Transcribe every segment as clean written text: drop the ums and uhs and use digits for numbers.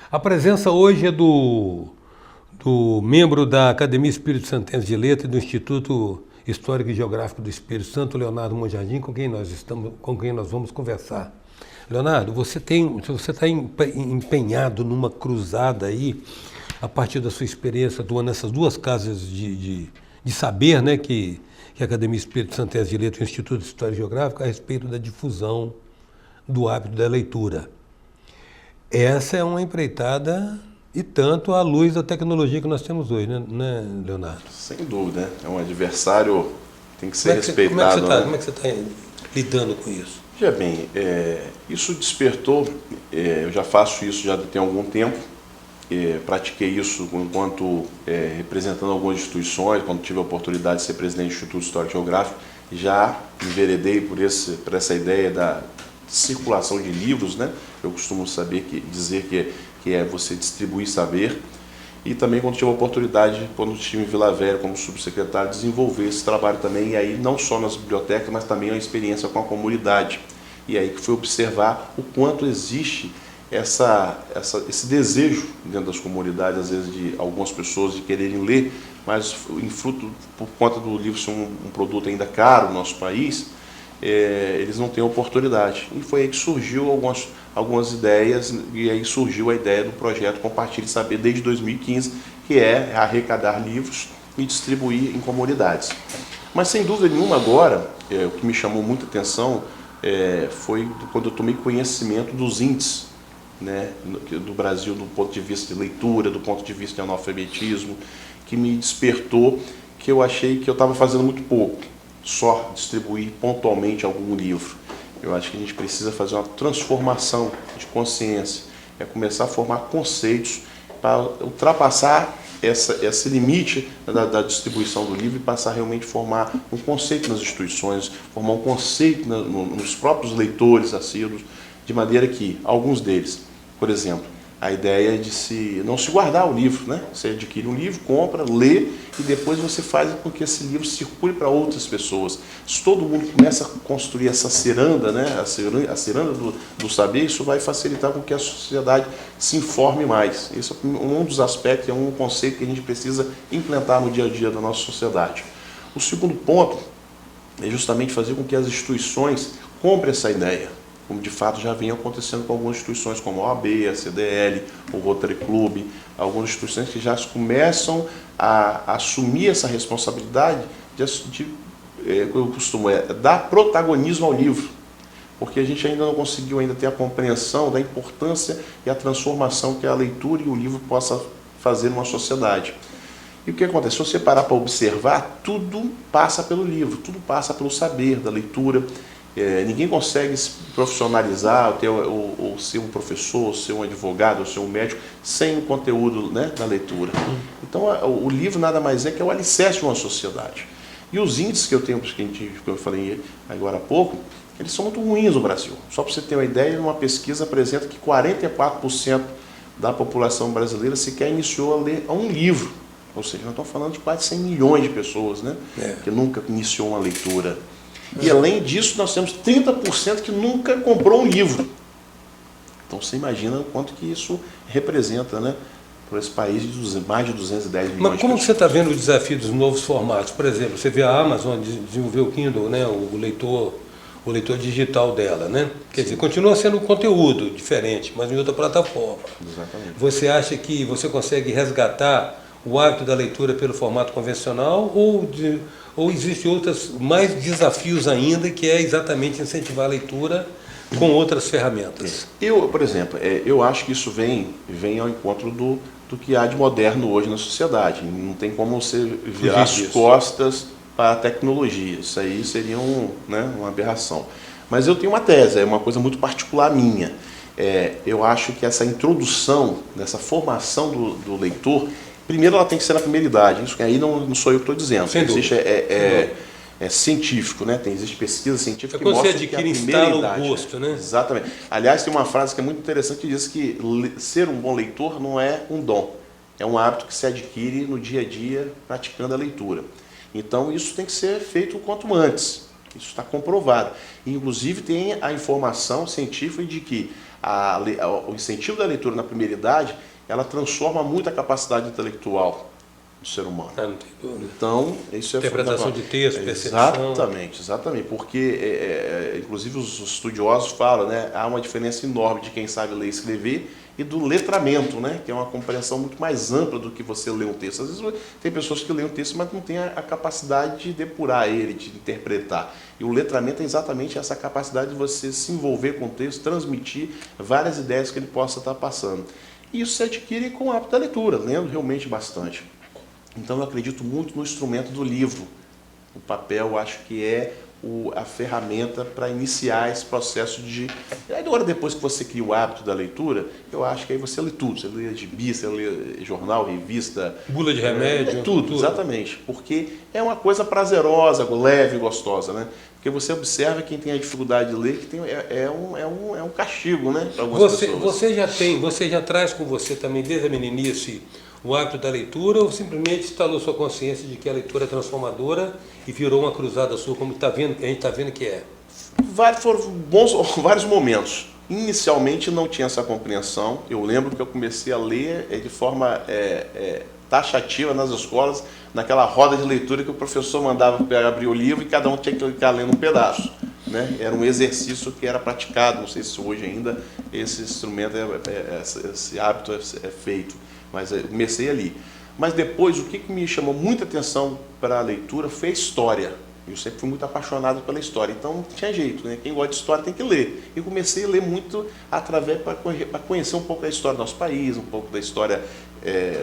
A presença hoje é do membro da Academia Espírito Santense de Letras e do Instituto Histórico e Geográfico do Espírito Santo, Leonardo Monjardim, com quem nós vamos conversar. Leonardo, você está empenhado numa cruzada aí, a partir da sua experiência atuando nessas duas casas de saber, né, que a Academia Espírito Santense de Letras e o Instituto Histórico e Geográfico, a respeito da difusão do hábito da leitura. Essa é uma empreitada e tanto à luz da tecnologia que nós temos hoje, né, Leonardo? Sem dúvida, né? É um adversário que tem que ser respeitado. Como é que você está lidando com isso? Veja bem, isso despertou, eu já faço isso já tem algum tempo, pratiquei isso enquanto representando algumas instituições, quando tive a oportunidade de ser presidente do Instituto Histórico e Geográfico, já enveredei por essa ideia da circulação de livros, né? Eu costumo dizer que é você distribuir saber, e também quando tive a oportunidade, quando estive em Vila Velha como subsecretário, desenvolver esse trabalho também, e aí não só nas bibliotecas, mas também a experiência com a comunidade. E aí que foi observar o quanto existe esse desejo dentro das comunidades, às vezes de algumas pessoas de quererem ler, mas em fruto, por conta do livro ser um produto ainda caro no nosso país, eles não têm oportunidade. E foi aí que surgiu algumas ideias, e aí surgiu a ideia do projeto Compartilhe Saber desde 2015, que é arrecadar livros e distribuir em comunidades. Mas sem dúvida nenhuma agora, o que me chamou muita atenção foi quando eu tomei conhecimento dos índices, né, do Brasil do ponto de vista de leitura, do ponto de vista de analfabetismo, que me despertou que eu achei que eu estava fazendo muito pouco, só distribuir pontualmente algum livro. Eu acho que a gente precisa fazer uma transformação de consciência, começar a formar conceitos para ultrapassar esse limite da distribuição do livro e passar a realmente a formar um conceito nas instituições, formar um conceito nos próprios leitores assíduos, de maneira que alguns deles, por exemplo, a ideia de não se guardar o livro, né? Você adquire um livro, compra, lê e depois você faz com que esse livro circule para outras pessoas. Se todo mundo começa a construir essa ciranda, né? a ciranda do saber, isso vai facilitar com que a sociedade se informe mais. Esse é um dos aspectos, é um conceito que a gente precisa implantar no dia a dia da nossa sociedade. O segundo ponto é justamente fazer com que as instituições comprem essa ideia, como de fato já vem acontecendo com algumas instituições como a OAB, a CDL, o Rotary Club, algumas instituições que já começam a assumir essa responsabilidade eu costumo dar protagonismo ao livro, porque a gente ainda não conseguiu ter a compreensão da importância e a transformação que a leitura e o livro possa fazer numa sociedade. E o que acontece? Se você parar para observar, tudo passa pelo livro, tudo passa pelo saber da leitura. Ninguém consegue se profissionalizar, ou ser um professor, ou ser um advogado, ou ser um médico, sem o conteúdo, né, da leitura. Então, o livro nada mais é que o alicerce de uma sociedade. E os índices que eu falei agora há pouco, eles são muito ruins no Brasil. Só para você ter uma ideia, uma pesquisa apresenta que 44% da população brasileira sequer iniciou a ler um livro. Ou seja, nós estamos falando de quase 100 milhões de pessoas, né, que nunca iniciou uma leitura. E além disso, nós temos 30% que nunca comprou um livro. Então você imagina o quanto que isso representa, né, para esse país de mais de 210 milhões. Mas como você está vendo o desafio dos novos formatos? Por exemplo, você vê a Amazon desenvolver o Kindle, né, o leitor digital dela, né? Quer dizer, continua sendo um conteúdo diferente, mas em outra plataforma. Exatamente. Você acha que você consegue resgatar o hábito da leitura pelo formato convencional ou existem outros mais desafios ainda, que é exatamente incentivar a leitura com outras ferramentas? Por exemplo, eu acho que isso vem ao encontro do que há de moderno hoje na sociedade. Não tem como você virar as costas para a tecnologia. Isso aí seria uma aberração. Mas eu tenho uma tese, é uma coisa muito particular minha. Eu acho que essa introdução, dessa formação do leitor, primeiro ela tem que ser na primeira idade. Isso aí não sou eu que estou dizendo. Existe, científico, né? Existe pesquisa científica que mostra que a primeira idade, o gosto, né? Exatamente. Aliás, tem uma frase que é muito interessante que diz que ser um bom leitor não é um dom, é um hábito que se adquire no dia a dia praticando a leitura. Então isso tem que ser feito o quanto antes. Isso está comprovado. Inclusive tem a informação científica de que o incentivo da leitura na primeira idade, ela transforma muito a capacidade intelectual do ser humano. Não tem dúvida. Então, isso é interpretação de texto, percepção. Exatamente, porque inclusive os estudiosos falam, né, há uma diferença enorme de quem sabe ler e escrever e do letramento, né, que é uma compreensão muito mais ampla do que você ler um texto. Às vezes tem pessoas que leem um texto, mas não têm a capacidade de depurar ele, de interpretar. E o letramento é exatamente essa capacidade de você se envolver com o texto, transmitir várias ideias que ele possa estar passando. E isso se adquire com o hábito da leitura, lendo realmente bastante. Então eu acredito muito no instrumento do livro. O papel, eu acho que é a ferramenta para iniciar esse processo de... Agora, depois que você cria o hábito da leitura, eu acho que aí você lê tudo. Você lê gibi, você lê jornal, revista... Bula de remédio. Tudo, exatamente. Porque é uma coisa prazerosa, leve e gostosa, né? Porque você observa quem tem a dificuldade de ler, que é um castigo, né? Para algumas pessoas. Você já traz com você também, desde a meninice, o hábito da leitura, ou simplesmente instalou sua consciência de que a leitura é transformadora e virou uma cruzada sua, como a gente está vendo que é? Foram vários momentos. Inicialmente não tinha essa compreensão. Eu lembro que eu comecei a ler de forma taxativa nas escolas, naquela roda de leitura que o professor mandava abrir o livro e cada um tinha que ficar lendo um pedaço. Né? Era um exercício que era praticado, não sei se hoje ainda esse instrumento, esse hábito é feito. Mas eu comecei ali. Mas depois, o que me chamou muita atenção para a leitura foi a história. Eu sempre fui muito apaixonado pela história, então não tinha jeito, né? Quem gosta de história tem que ler. E comecei a ler muito para conhecer um pouco da história do nosso país, um pouco da história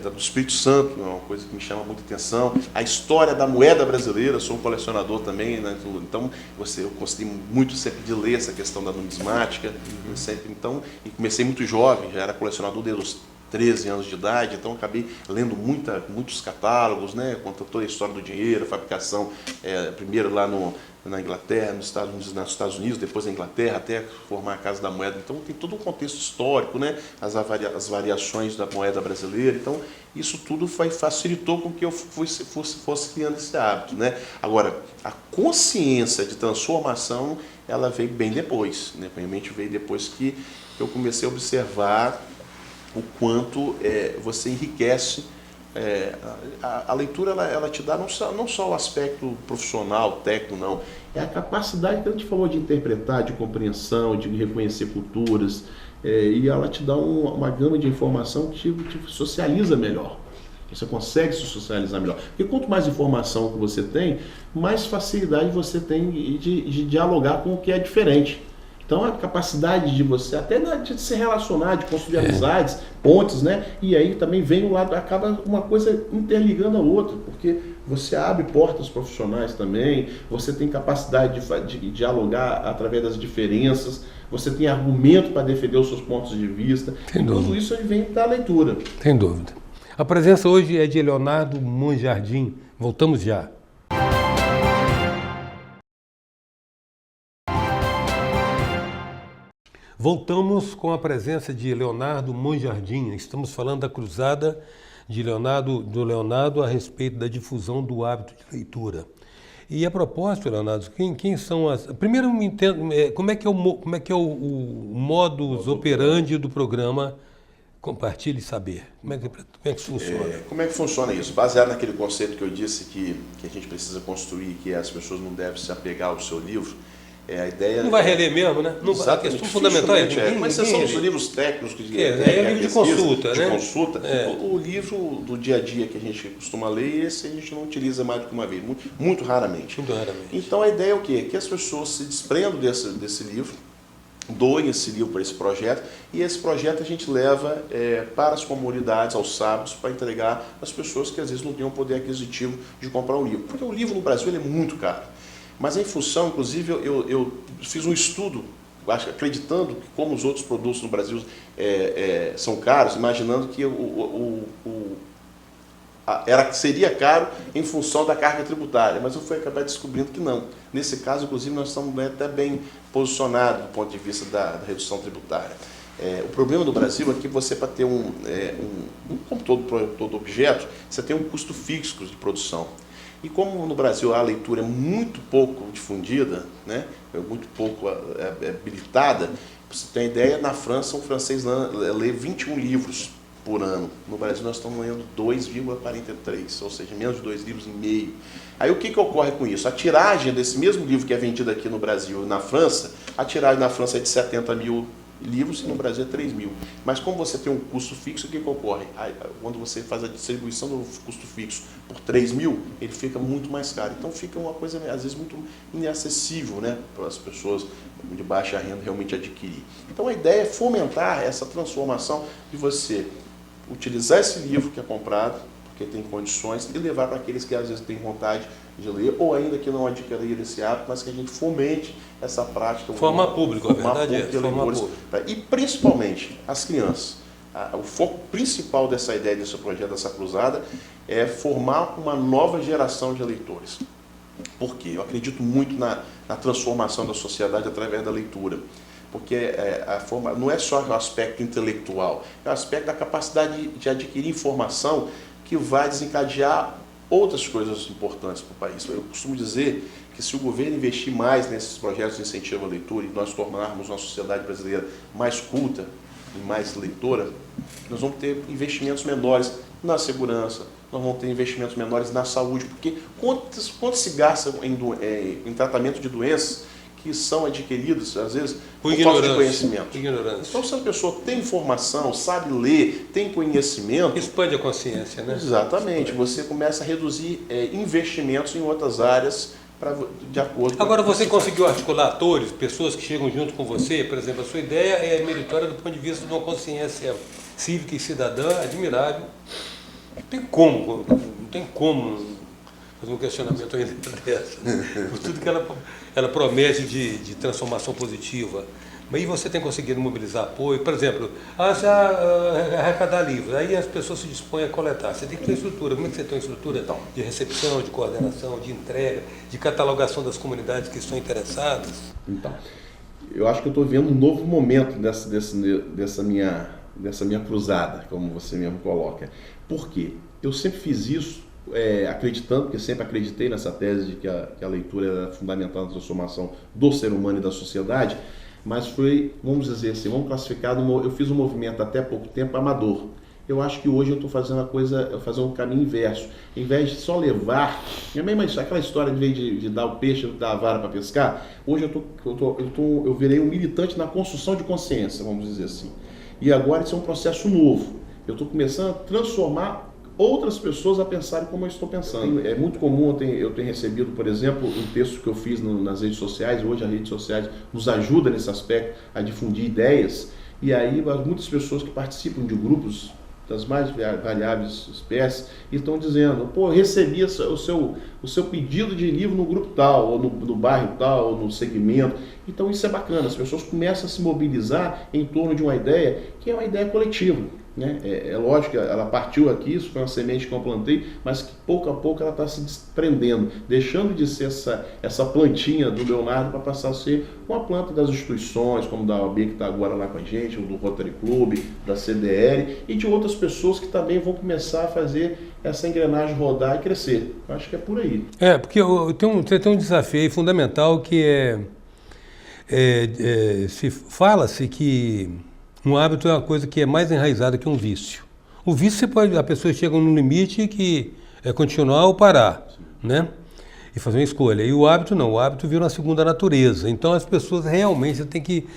do Espírito Santo, é uma coisa que me chama muita atenção. A história da moeda brasileira, sou um colecionador também, né? Então eu gostei muito sempre de ler essa questão da numismática. Então, e comecei muito jovem, já era colecionador desde os 13 anos de idade, então acabei lendo muitos catálogos, né, conta toda a história do dinheiro, a fabricação, primeiro lá na Inglaterra, nos Estados Unidos, depois na Inglaterra, até formar a Casa da Moeda. Então tem todo um contexto histórico, né, as variações da moeda brasileira. Então isso tudo facilitou com que eu fosse criando esse hábito, né. Agora, a consciência de transformação, ela veio bem depois, né, realmente veio depois que eu comecei a observar o quanto você enriquece. A leitura ela te dá não só o aspecto profissional, técnico, não. É a capacidade que a gente falou de interpretar, de compreensão, de reconhecer culturas. E ela te dá uma gama de informação que te socializa melhor. Você consegue se socializar melhor. Porque quanto mais informação que você tem, mais facilidade você tem de dialogar com o que é diferente. Então a capacidade de você até de se relacionar, de construir amizades, pontes, né? E aí também vem o lado, acaba uma coisa interligando a outra, porque você abre portas profissionais também, você tem capacidade de dialogar através das diferenças, você tem argumento para defender os seus pontos de vista. Tudo isso aí vem da leitura. Sem dúvida. A presença hoje é de Leonardo Monjardim. Voltamos já. Voltamos com a presença de Leonardo Monjardim. Estamos falando da cruzada do Leonardo a respeito da difusão do hábito de leitura. E a propósito, Leonardo, quem são as... Primeiro, me entendo, como é que é o modus operandi do programa Compartilhe e Saber? Como é que funciona? Como é que funciona isso? Baseado naquele conceito que eu disse que a gente precisa construir, que as pessoas não devem se apegar ao seu livro, a ideia... Não vai reler mesmo, né? A questão fundamental mas são os livros técnicos é livro de consulta, né? O livro do dia a dia que a gente costuma ler, esse a gente não utiliza mais do que uma vez, muito raramente. Muito raramente. Então a ideia é o quê? Que as pessoas se desprendam desse livro, doem esse livro para esse projeto, e esse projeto a gente leva para as comunidades aos sábados para entregar às pessoas que às vezes não têm o poder aquisitivo de comprar um livro. Porque o livro no Brasil ele é muito caro. Mas em função, inclusive, eu fiz um estudo, acreditando que como os outros produtos no Brasil são caros, imaginando que seria caro em função da carga tributária, mas eu fui acabar descobrindo que não. Nesse caso, inclusive, nós estamos até bem posicionados do ponto de vista da redução tributária. O problema do Brasil é que você, para ter como todo objeto, você tem um custo fixo de produção. E como no Brasil a leitura é muito pouco difundida, né, é muito pouco habilitada, pra você ter uma ideia, na França um francês lê 21 livros por ano. No Brasil nós estamos lendo 2,43, ou seja, menos de 2,5 livros. Aí o que ocorre com isso? A tiragem desse mesmo livro que é vendido aqui no Brasil e na França, a tiragem na França é de 70 mil livros e no Brasil é 3 mil. Mas como você tem um custo fixo, o que ocorre? Aí, quando você faz a distribuição do custo fixo por 3 mil, ele fica muito mais caro. Então fica uma coisa, às vezes, muito inacessível, né, para as pessoas de baixa renda realmente adquirir. Então a ideia é fomentar essa transformação de você utilizar esse livro que é comprado, porque tem condições, e levar para aqueles que às vezes têm vontade de ler, ou ainda que não adquiriram esse hábito, mas que a gente fomente essa prática. Formar público, a verdade é formar público. E principalmente as crianças. O foco principal dessa ideia, desse projeto, dessa cruzada, é formar uma nova geração de leitores. Por quê? Eu acredito muito na transformação da sociedade através da leitura. Porque não é só o aspecto intelectual, é o aspecto da capacidade de adquirir informação que vai desencadear outras coisas importantes para o país. Eu costumo dizer que se o governo investir mais nesses projetos de incentivo à leitura e nós tornarmos uma sociedade brasileira mais culta e mais leitora, nós vamos ter investimentos menores na segurança, nós vamos ter investimentos menores na saúde, porque quanto se gasta em tratamento de doenças que são adquiridos, às vezes, por falta de conhecimento. Então, se a pessoa tem informação, sabe ler, tem conhecimento... Expande a consciência, né? Exatamente. Você começa a reduzir investimentos em outras áreas de acordo com... Agora, você conseguiu articular atores, pessoas que chegam junto com você, por exemplo, a sua ideia é meritória do ponto de vista de uma consciência cívica e cidadã admirável. Não tem como fazer um questionamento ainda dessa, por tudo que ela promete de transformação positiva. Mas aí você tem conseguido mobilizar apoio, por exemplo, arrecadar livros, aí as pessoas se dispõem a coletar. Você tem que ter estrutura. Como é que você tem uma estrutura de recepção, de coordenação, de entrega, de catalogação das comunidades que estão interessadas? Então, eu acho que eu estou vendo um novo momento dessa minha cruzada, como você mesmo coloca. Por quê? Eu sempre fiz isso acreditando, porque sempre acreditei nessa tese de que a leitura é fundamental na transformação do ser humano e da sociedade, mas foi, vamos dizer assim, vamos classificar, eu fiz um movimento até pouco tempo amador. Eu acho que hoje eu estou fazendo fazendo um caminho inverso. Em vez de só levar, aquela história de dar o peixe, dar a vara para pescar, hoje eu virei um militante na construção de consciência, vamos dizer assim. E agora isso é um processo novo. Eu estou começando a transformar outras pessoas a pensarem como eu estou pensando. É muito comum, eu tenho recebido, por exemplo, um texto que eu fiz nas redes sociais, hoje as redes sociais nos ajudam nesse aspecto a difundir ideias, e aí muitas pessoas que participam de grupos das mais variáveis espécies e estão dizendo, pô, eu recebi o seu pedido de livro no grupo tal, ou no bairro tal, ou no segmento. Então isso é bacana, as pessoas começam a se mobilizar em torno de uma ideia que é uma ideia coletiva. Né? É lógico que ela partiu aqui, isso foi uma semente que eu plantei, mas que pouco a pouco ela está se desprendendo, deixando de ser essa plantinha do Leonardo para passar a ser uma planta das instituições, como da OAB que está agora lá com a gente, ou do Rotary Club, da CDL, e de outras pessoas que também vão começar a fazer essa engrenagem rodar e crescer. Eu acho que é por aí. Porque tem um desafio aí fundamental que fala-se que um hábito é uma coisa que é mais enraizada que um vício. O vício, a pessoa chega num limite que é continuar ou parar, né? E fazer uma escolha. E o hábito não, o hábito vira uma segunda natureza. Então as pessoas realmente têm que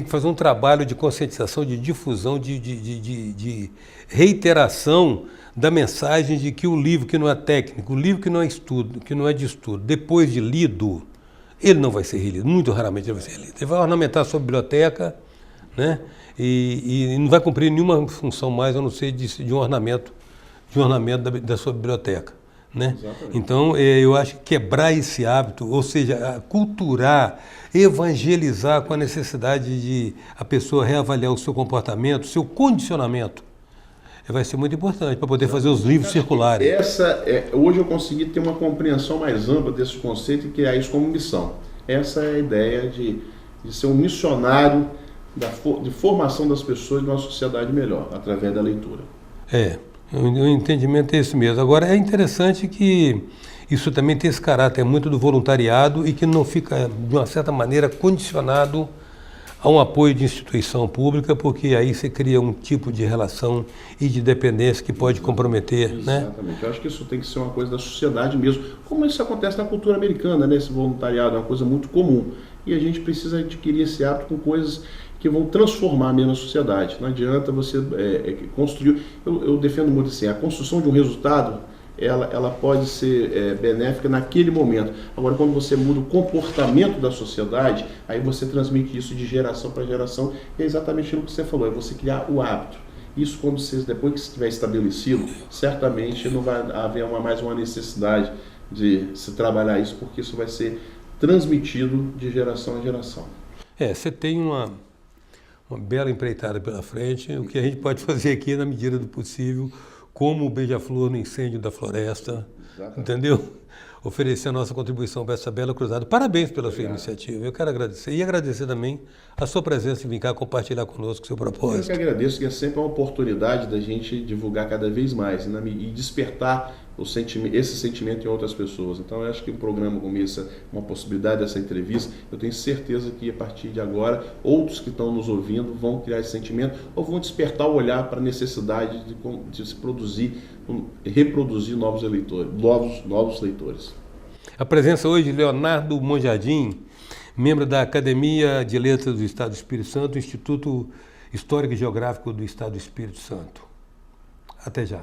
fazer um trabalho de conscientização, de difusão, de reiteração da mensagem de que o livro que não é técnico, o livro que não é estudo, que não é de estudo, depois de lido, ele não vai ser relido, muito raramente ele vai ser relido. Ele vai ornamentar a sua biblioteca, né? E não vai cumprir nenhuma função mais, a não ser de um ornamento da sua biblioteca, né? Então, eu acho que quebrar esse hábito, ou seja, culturar, evangelizar com a necessidade de a pessoa reavaliar o seu comportamento, o seu condicionamento, vai ser muito importante para poder fazer os livros circularem. Hoje eu consegui ter uma compreensão mais ampla desse conceito e criar isso como missão. Essa é a ideia de ser um missionário de formação das pessoas de uma sociedade melhor, através da leitura. O entendimento é esse mesmo. Agora, é interessante que isso também tem esse caráter muito do voluntariado e que não fica, de uma certa maneira, condicionado a um apoio de instituição pública, porque aí você cria um tipo de relação e de dependência que pode comprometer, né? Exatamente. Eu acho que isso tem que ser uma coisa da sociedade mesmo, como isso acontece na cultura americana, né? Esse voluntariado é uma coisa muito comum. E a gente precisa adquirir esse hábito com coisas que vão transformar mesmo a sociedade. Não adianta você construir... Eu defendo muito assim, a construção de um resultado, ela pode ser benéfica naquele momento. Agora, quando você muda o comportamento da sociedade, aí você transmite isso de geração para geração, e é exatamente aquilo que você falou, é você criar o hábito. Isso, quando você, depois que estiver estabelecido, certamente não vai haver mais uma necessidade de se trabalhar isso, porque isso vai ser transmitido de geração em geração. Você tem uma bela empreitada pela frente. O que a gente pode fazer aqui, na medida do possível, como o beija-flor no incêndio da floresta, exatamente. Entendeu? Oferecer a nossa contribuição para essa bela cruzada. Parabéns pela sua iniciativa. Eu quero agradecer. E agradecer também a sua presença em vir cá compartilhar conosco o seu propósito. Eu que agradeço, que é sempre uma oportunidade da gente divulgar cada vez mais e despertar esse sentimento em outras pessoas. Então, eu acho que um programa como esse, uma possibilidade dessa entrevista, eu tenho certeza que a partir de agora, outros que estão nos ouvindo vão criar esse sentimento ou vão despertar o olhar para a necessidade de se produzir, reproduzir novos leitores. A presença hoje de Leonardo Monjardim, membro da Academia de Letras do Estado do Espírito Santo, Instituto Histórico e Geográfico do Estado do Espírito Santo. Até já.